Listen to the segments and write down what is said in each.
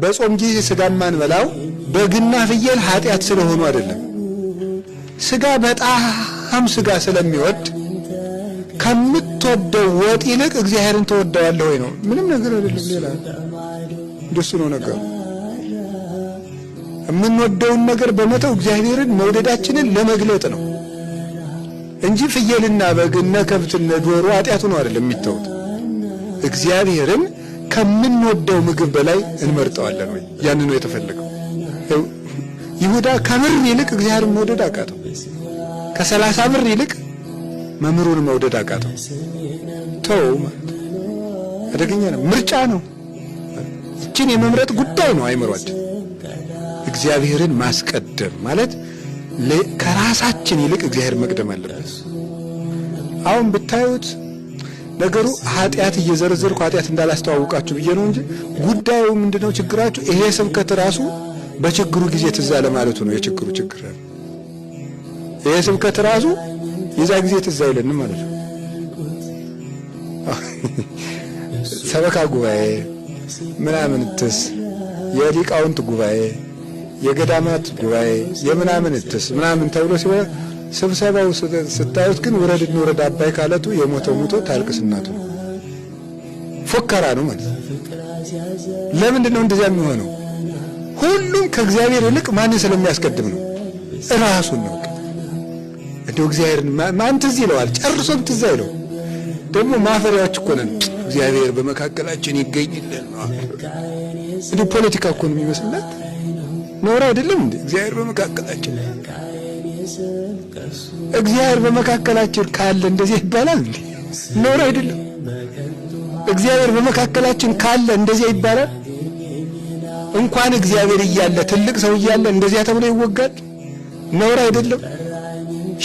በጾም ጊዜ ስጋ ማንበላው በግና ፍየል ኃጢአት ስለሆኑ አይደለም። ስጋ በጣም ስጋ ስለሚወድ ከምትወደው ወጥ ይልቅ እግዚአብሔርን ተወደዋለህ ወይ ነው። ምንም ነገር አይደለም። ሌላ እንደሱ ነው ነገሩ። የምንወደውን ነገር በመተው እግዚአብሔርን መውደዳችንን ለመግለጥ ነው እንጂ ፍየልና በግና ከብትና ዶሮ ኃጢአቱ ነው አይደለም የሚተውት። እግዚአብሔርን ከምንወደው ምግብ በላይ እንመርጠዋለን ወይ? ያን ነው የተፈለገው። ይሁዳ ከምር ይልቅ እግዚአብሔርን መውደድ አቃተው። ከ30 ብር ይልቅ መምህሩን መውደድ አቃተው። ተው ማለት አደገኛ ነው። ምርጫ ነው። እችን የመምረጥ ጉዳይ ነው አይምሯችን። እግዚአብሔርን ማስቀደም ማለት ከራሳችን ይልቅ እግዚአብሔር መቅደም አለበት። አሁን ብታዩት ነገሩ ኃጢአት እየዘረዘርኩ ኃጢአት እንዳላስተዋውቃችሁ ብዬ ነው እንጂ ጉዳዩ ምንድነው? ችግራችሁ ይሄ ስብከት ራሱ በችግሩ ጊዜ ትዝ አለ ማለቱ ነው። የችግሩ ችግር ይሄ ስብከት ራሱ የዛ ጊዜ ትዝ አይለንም ማለት ነው። ሰበካ ጉባኤ ምናምን ትስ የሊቃውንት ጉባኤ የገዳማት ጉባኤ የምናምን ትስ ምናምን ተብሎ ሲሆን ስብሰባው ስታዩት ግን ወረድ እንወረድ አባይ ካለቱ የሞተው ሞቶ ታልቅስ እናቱ ፎከራ ነው ማለት ነው። ለምንድን ነው እንደዚያ የሚሆነው? ሁሉም ከእግዚአብሔር ይልቅ ማንን ስለሚያስቀድም ነው? ራሱን ነው። እንደው እግዚአብሔርን ማን ትዝ ይለዋል? ጨርሶም ትዝ አይለው። ደግሞ ማፈሪያዎች እኮ ነን። እግዚአብሔር በመካከላችን ይገኝልን ነው። እንደው ፖለቲካ እኮ ነው የሚመስልለት። ኖር አይደለም እንዴ? እግዚአብሔር በመካከላችን እግዚአብሔር በመካከላችን ካለ እንደዚህ ይባላል እንዴ? ኖር አይደለም? እግዚአብሔር በመካከላችን ካለ እንደዚህ ይባላል? እንኳን እግዚአብሔር እያለ ትልቅ ሰው እያለ እንደዚያ ተብሎ ይወጋል? ኖር አይደለም?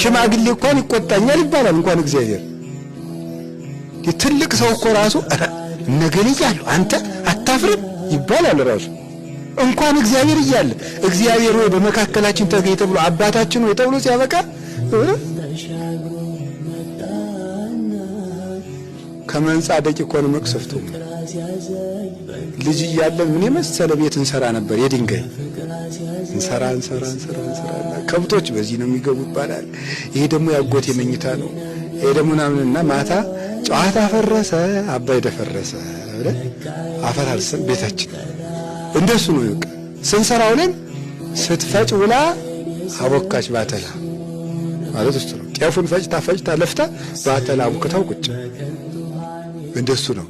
ሽማግሌ እንኳን ይቆጣኛል ይባላል። እንኳን እግዚአብሔር ትልቅ ሰው እኮ ራሱ ነገሌ እያሉ አንተ አታፍርም ይባላል ራሱ። እንኳን እግዚአብሔር እያለ እግዚአብሔር ወይ በመካከላችን ተገኝ ተብሎ አባታችን ወይ ተብሎ ሲያበቃ ከመንጻደቅ እኮ ነው መቅሰፍቱ። ልጅ እያለን ምን የመሰለ ቤት እንሰራ ነበር። የድንጋይ እንሰራ ከብቶች በዚህ ነው የሚገቡ ይባላል። ይሄ ደግሞ ያጎቴ መኝታ ነው። ይሄ ደግሞ ምናምንና ማታ ጨዋታ ፈረሰ አባይ ደፈረሰ አይደል? አፈራርሰን ቤታችን እንደሱ ነው። ይወቅ ስንሰራው ላይ ስትፈጭ ውላ አቦካች ባተላ ማለት እሱ ነው። ጤፉን ፈጭታ ለፍታ ባተላ አቡክታው ቁጭ እንደሱ ነው።